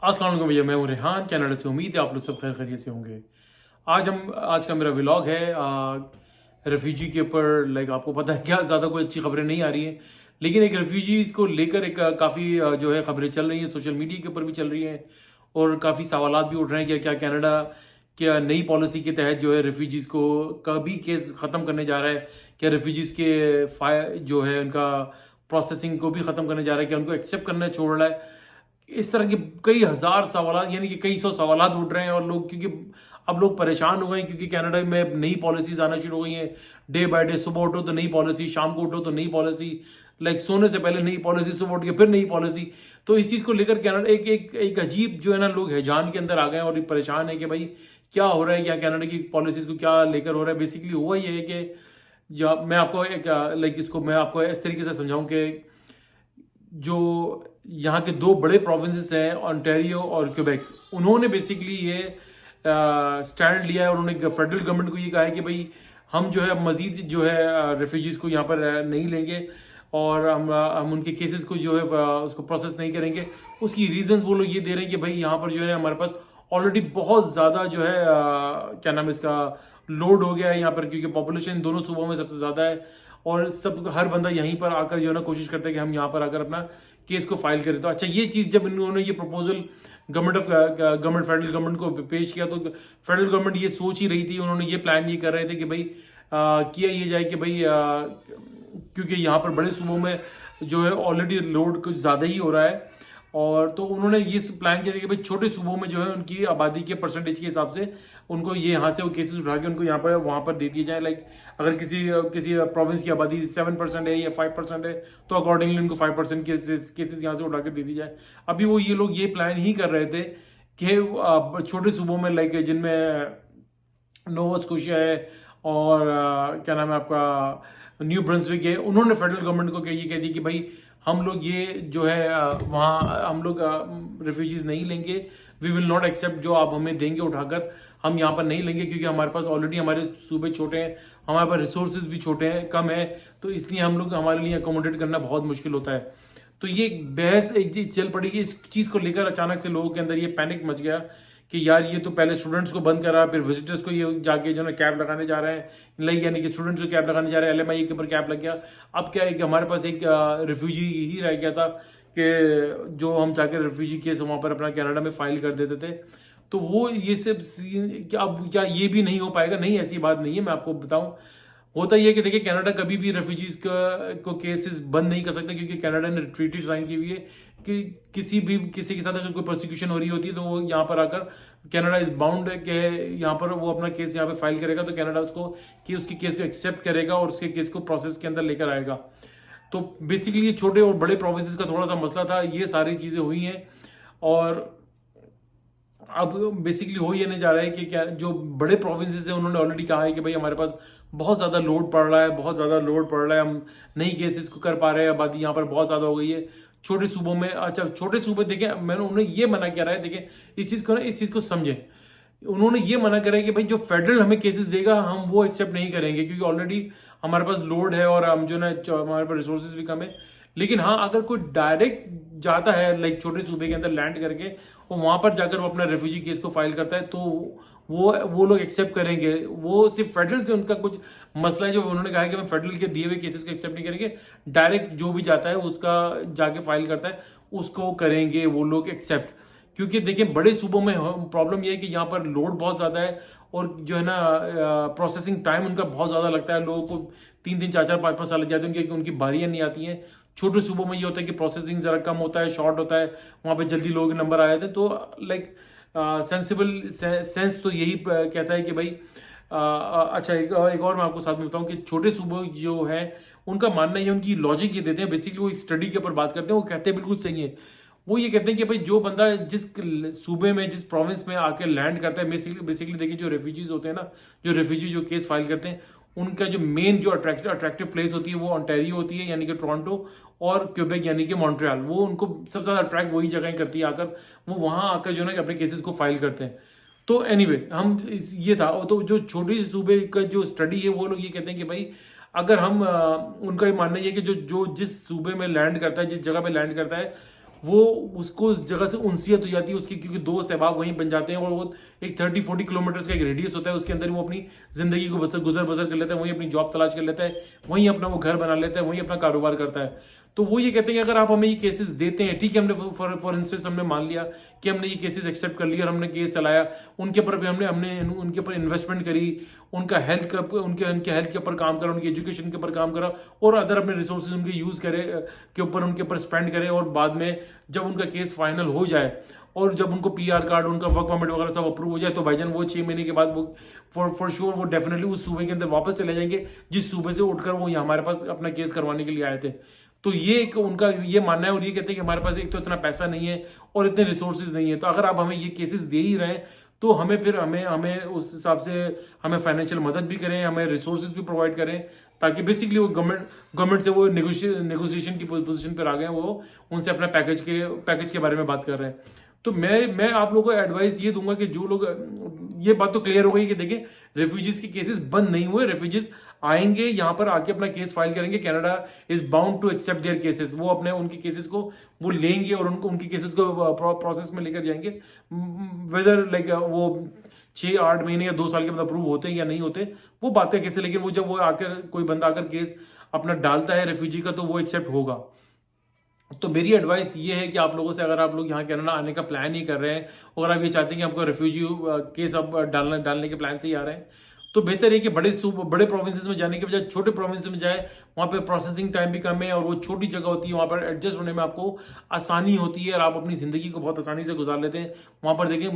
अस्सलाम वालेकुम भैया, मैं हूँ रेहान कनाडा से। उम्मीद है आप लोग सब खैर खैरियत से होंगे। आज का मेरा व्लॉग है रेफ्यूजी के ऊपर। आपको पता है क्या, ज़्यादा कोई अच्छी खबरें नहीं आ रही हैं, लेकिन एक रेफ्यूजीज़ को लेकर एक काफ़ी जो है खबरें चल रही हैं, सोशल मीडिया के ऊपर भी चल रही हैं और काफ़ी सवालात भी उठ रहे हैं कि क्या कनाडा क्या नई पॉलिसी के तहत जो है रेफ्यूजीज़ को कभी केस ख़त्म करने जा रहा है। क्या रेफ्यूजीज़ के जो है उनका प्रोसेसिंग को भी ख़त्म करने जा रहा है, क्या उनको एक्सेप्ट करना छोड़ रहा है। इस तरह के कई हज़ार सवालात, यानी कि कई सौ सवालात उठ रहे हैं और लोग, क्योंकि अब लोग परेशान हो गए हैं, क्योंकि कनाडा में नई पॉलिसीज़ आना शुरू हो गई हैं। डे बाय डे, सुबह उठो तो नई पॉलिसी, शाम को उठो तो नई पॉलिसी, सोने से पहले नई पॉलिसी, सुबह उठ के फिर नई पॉलिसी। तो इस चीज़ को लेकर कनाडा एक एक एक अजीब जो है ना, लोग हैजान के अंदर आ गए हैं और परेशान है कि भाई क्या हो रहा है, क्या कनाडा की पॉलिसीज़ को क्या लेकर हो रहा है। बेसिकली हुआ ये है कि जब मैं आपको इसको मैं आपको इस तरीके से समझाऊं कि जो यहाँ के दो बड़े प्रोविंसेस हैं, ओंटारियो और क्वेबेक, उन्होंने बेसिकली ये स्टैंड लिया है और उन्होंने फेडरल गवर्नमेंट को ये कहा है कि भाई हम जो है अब मजीद जो है रेफ्यूजीज़ को यहाँ पर नहीं लेंगे और हम उनके केसेस को जो है उसको प्रोसेस नहीं करेंगे। उसकी रीजंस वो लोग ये दे रहे हैं कि भाई यहाँ पर जो है हमारे पास ऑलरेडी बहुत ज़्यादा जो है क्या नाम है इसका, लोड हो गया है यहाँ पर, क्योंकि पॉपुलेशन दोनों सूबों में सबसे ज़्यादा है और सब हर बंदा यहीं पर आकर जो है ना कोशिश करता है कि हम यहाँ पर आकर अपना केस को फाइल करें। तो अच्छा, ये चीज़ जब इन्होंने ये प्रपोजल फेडरल गवर्नमेंट को पेश किया, तो फेडरल गवर्नमेंट ये सोच ही रही थी, उन्होंने ये प्लान ये कर रहे थे कि भाई किया ये जाए कि भाई क्योंकि यहाँ पर बड़े सूबों में जो है ऑलरेडी लोड कुछ ज़्यादा ही हो रहा है, और तो उन्होंने ये प्लान किया कि भाई छोटे सूबों में जो है उनकी आबादी के परसेंटेज के हिसाब से उनको ये यहाँ से वो केसेस उठा के उनको यहाँ पर वहाँ पर दे दिए जाए। अगर किसी किसी प्रोविंस की आबादी 7% है या 5% है, तो अकॉर्डिंगली उनको 5% केसेस यहाँ से उठा के दे दी जाए। अभी वो ये लोग ये प्लान ही कर रहे थे कि छोटे सूबों में जिनमें नोवा स्कोशिया है और क्या नाम है आपका न्यू ब्रंसविक है, उन्होंने फेडरल गवर्नमेंट को ये कह दी कि भाई हम लोग ये जो है वहाँ हम लोग रेफ्यूजीज नहीं लेंगे, वी विल नॉट एक्सेप्ट जो आप हमें देंगे उठाकर, हम यहाँ पर नहीं लेंगे, क्योंकि हमारे पास ऑलरेडी हमारे सूबे छोटे हैं, हमारे पास रिसोर्सेज भी छोटे हैं, कम है, तो इसलिए हम लोग हमारे लिए अकोमोडेट करना बहुत मुश्किल होता है। तो ये बहस एक चीज चल पड़ी कि इस चीज़ को लेकर अचानक से लोगों के अंदर ये पैनिक मच गया कि यार ये तो पहले स्टूडेंट्स को बंद करा, फिर विजिटर्स को ये जाके जो है कैब लगाने जा रहे हैं, यानी कि स्टूडेंट्स को कैब लगाने जा रहे हैं, एलएमआई के ऊपर कैब लग गया। अब क्या है कि हमारे पास एक रिफ्यूजी ही रह गया था कि जो हम जाकर रिफ्यूजी केस वहाँ पर अपना कनाडा में फाइल कर देते थे। तो वो ये सब अब क्या ये भी नहीं हो पाएगा? नहीं, ऐसी बात नहीं है। मैं आपको बताऊं, होता यह है कि देखिए कनाडा कभी भी रेफ्यूजीज को केसेस बंद नहीं कर सकता, क्योंकि कनाडा ने ट्रीटी साइन की हुई है कि किसी के साथ अगर कोई प्रोसिक्यूशन हो रही होती है तो वो यहाँ पर आकर कनाडा इज बाउंड है कि यहाँ पर वो अपना केस यहाँ पे फाइल करेगा, तो कनाडा उसके केस को एक्सेप्ट करेगा और उसके केस को प्रोसेस के अंदर लेकर आएगा। तो बेसिकली ये छोटे और बड़े प्रोविंसेस का थोड़ा सा मसला था, ये सारी चीज़ें हुई हैं और अब बेसिकली हो ये नहीं जा रहा है कि क्या जो बड़े प्रोविंसेस हैं उन्होंने ऑलरेडी कहा है कि भाई हमारे पास बहुत ज़्यादा लोड पड़ रहा है, बहुत ज़्यादा लोड पड़ रहा है, हम नई केसेस को कर पा रहे हैं, आबादी यहाँ पर बहुत ज़्यादा हो गई है। छोटे सूबों में, अच्छा छोटे सूबे देखें, मैंने उन्हें ये मना किया है, देखें इस चीज़ को समझें, उन्होंने ये मना करा है कि भाई जो फेडरल हमें केसेस देगा हम वो एक्सेप्ट नहीं करेंगे, क्योंकि ऑलरेडी हमारे पास लोड है और हम जो ना हमारे पास रिसोर्सेज भी कम है। लेकिन हाँ, अगर कोई डायरेक्ट जाता है छोटे सूबे के अंदर लैंड करके और वहां पर जाकर वो अपना रेफ्यूजी केस को फाइल करता है, तो वो लोग एक्सेप्ट करेंगे। वो सिर्फ फेडरल से उनका कुछ मसला है, जो उन्होंने कहा है कि हम फेडरल के दिए हुए केसेस को एक्सेप्ट नहीं करेंगे, डायरेक्ट जो भी जाता है उसका जाके फाइल करता है उसको करेंगे वो लोग एक्सेप्ट। क्योंकि देखिए बड़े सूबों में प्रॉब्लम यह है कि यहाँ पर लोड बहुत ज़्यादा है और जो है ना प्रोसेसिंग टाइम उनका बहुत ज़्यादा लगता है, लोगों को 3-3, 4-4, 5-5 साल लग जाते हैं, उनकी बारियाँ नहीं आती हैं। छोटे सूबों में ये होता है कि प्रोसेसिंग ज़रा कम होता है, शॉर्ट होता है, वहाँ पे जल्दी लोग नंबर आ जाते हैं। तो सेंसिबल सेंस तो यही कहता है कि भाई अच्छा एक और मैं आपको साथ में बताऊं कि छोटे सूबे जो है उनका मानना ये, उनकी लॉजिक ये देते हैं, बेसिकली वो स्टडी के ऊपर बात करते हैं, वो कहते हैं बिल्कुल सही है। वो ये कहते हैं कि भाई जो बंदा जिस सूबे में, जिस प्रोविंस में आके लैंड करता है, बेसिकली देखिए जो रेफ्यूजीज होते हैं ना, जो रेफ्यूजी जो केस फाइल करते हैं, उनका जो मेन जो अट्रैक्टिव प्लेस होती है वो ओंटारियो होती है, यानी कि टोरंटो, और क्वेबेक यानी कि मॉन्ट्रियल। वो उनको सबसे ज़्यादा अट्रैक्ट वही जगह करती है, आकर वो वहाँ आकर जो है ना अपने केसेस को फाइल करते हैं। तो एनीवे हम ये था, तो जो छोटी सूबे का जो स्टडी है वो लोग ये कहते हैं कि भाई अगर हम उनका ये मानना है कि जो जिस सूबे में लैंड करता है, जिस जगह पे लैंड करता है, वो उसको उस जगह से उनसियत हो जाती है उसकी, क्योंकि दोस्त अहबाब वहीं बन जाते हैं और वो एक 30-40 किलोमीटर का एक रेडियस होता है, उसके अंदर वो अपनी ज़िंदगी को गुजर बसर कर लेता है, वहीं अपनी जॉब तलाश कर लेता है, वहीं अपना वो घर बना लेता है, वहीं अपना कारोबार करता है। तो वो ये कहते हैं कि अगर आप हमें ये केसेस देते हैं, ठीक है, हमने फॉर इंस्टेंस हमने मान लिया कि हमने ये केसेस एक्सेप्ट कर लिया और हमने केस चलाया, उनके ऊपर भी हमने हमने उनके ऊपर इन्वेस्टमेंट करी, उनका हेल्थ का उनके हेल्थ के ऊपर काम करा, उनकी एजुकेशन के ऊपर काम करा और अदर अपने रिसोर्सेज उनके यूज़ करे के ऊपर उनके ऊपर स्पेंड करें, और बाद में जब उनका केस फाइनल हो जाए और जब उनको पीआर कार्ड, उनका वर्क परमिट वगैरह सब अप्रूव हो जाए, तो भाईजान वो 6 महीने के बाद वो फॉर श्योर वो डेफिनेटली उस सूबे के अंदर वापस चले जाएंगे जिस सूबे से उठकर वो हमारे पास अपना केस करवाने के लिए आए थे। तो ये एक उनका ये मानना है, और ये कहते हैं कि हमारे पास एक तो इतना पैसा नहीं है और इतने रिसोर्सेज नहीं है, तो अगर आप हमें ये केसेस दे ही रहे हैं तो हमें फिर हमें हमें उस हिसाब से हमें फाइनेंशियल मदद भी करें, हमें रिसोर्सेज भी प्रोवाइड करें, ताकि बेसिकली वो गवर्नमेंट से वो नेगोशिएशन की पोजीशन पर आ गए, वो उनसे अपना पैकेज के बारे में बात कर रहे हैं। तो मैं आप लोगों को एडवाइस ये दूंगा कि जो लोग, ये बात तो क्लियर हो गई कि देखिए रेफ्यूजीज के केसेस बंद नहीं हुए, रेफ्यूजीज आएंगे यहाँ पर आके अपना केस फाइल करेंगे, Canada is bound to accept their cases, वो अपने उनकी केसेस को वो लेंगे और उनको उनकी केसेस को प्रोसेस में लेकर जाएंगे, वेदर लाइक वो 6-8 महीने या 2 साल के बाद अप्रूव होते हैं या नहीं होते, वो बातें कैसे, लेकिन वो जब वो आकर कोई बंदा आकर केस अपना डालता है रेफ्यूजी का तो वो एक्सेप्ट होगा। तो मेरी एडवाइस ये है कि आप लोगों से, अगर आप लोग यहाँ कनाडा आने का प्लान ही कर रहे हैं और आप ये चाहते हैं कि आपको रेफ्यूजी केस अब डालने के प्लान से ही आ रहे हैं, तो बेहतर है कि बड़े प्रोविंसेस में जाने के बजाय छोटे प्रोविंसेस में जाए, वहाँ पे प्रोसेसिंग टाइम भी कम है और वो छोटी जगह होती है, वहाँ पर एडजस्ट होने में आपको आसानी होती है और आप अपनी ज़िंदगी को बहुत आसानी से गुजार लेते हैं। वहाँ पर देखें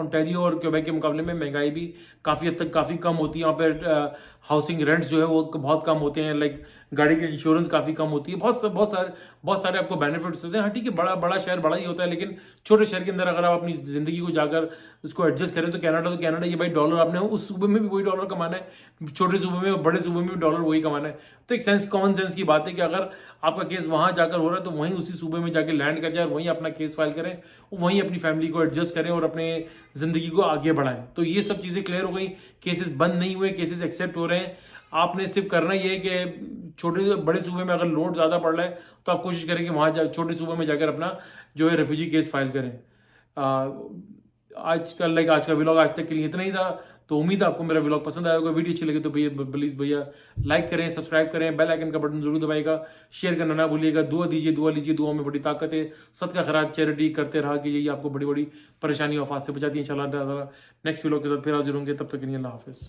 ओंटारियो और क्वेबेक के मुकाबले में महंगाई भी काफ़ी हद तक काफ़ी कम होती है, वहाँ पर हाउसिंग रेंट्स जो है वो बहुत कम होते हैं, लाइक गाड़ी की इंश्योरेंस काफ़ी कम होती है, बहुत सारे आपको बेनिफिट्स होते हैं। हाँ ठीक है, बड़ा शहर बड़ा ही होता है, लेकिन छोटे शहर के अंदर अगर आप अपनी ज़िंदगी को जाकर उसको एडजस्ट करें तो कनाडा ये भाई डॉलर आपने उस सूबे में भी वही डॉलर कमाना है, छोटे सूबे में बड़े सूबे में भी डॉलर वही कमाना है। तो एक कॉमन सेंस की बात है कि अगर आपका केस वहाँ जाकर हो रहा है तो वहीं उसी सूबे में जाकर लैंड कर जाए और वहीं अपना केस फाइल करें, वहीं अपनी फैमिली को एडजस्ट करें और अपने ज़िंदगी को आगे बढ़ाएं। तो ये सब चीज़ें क्लियर हो गई, केसेस बंद नहीं हुए, केसेस एक्सेप्ट हो रहे हैं। आपने सिर्फ करना ये है कि छोटे बड़े सूबे में अगर लोड ज़्यादा पड़ रहा है तो आप कोशिश करें कि वहाँ छोटे सूबे में जाकर अपना जो है रेफ्यूजी केस फाइल करें। आज का व्लॉग आज तक के लिए इतना ही था, तो उम्मीद है आपको मेरा व्लॉग पसंद आया होगा। वीडियो अच्छी लगे तो प्लीज़ भैया लाइक करें, सब्सक्राइब करें, बेल आइकन का बटन जरूर दबाइएगा, शेयर करना ना भूलिएगा, दुआ दीजिए, दुआ लीजिए, दुआ में बड़ी ताकत है, सदका खैरात चैरिटी करते रहा कि यही आपको बड़ी बड़ी परेशानी आफात से बचाती है। इंशाल्लाह नेक्स्ट व्लॉग के साथ फिर हाजिर होंगे, तब तक के लिए अल्लाह हाफिज़।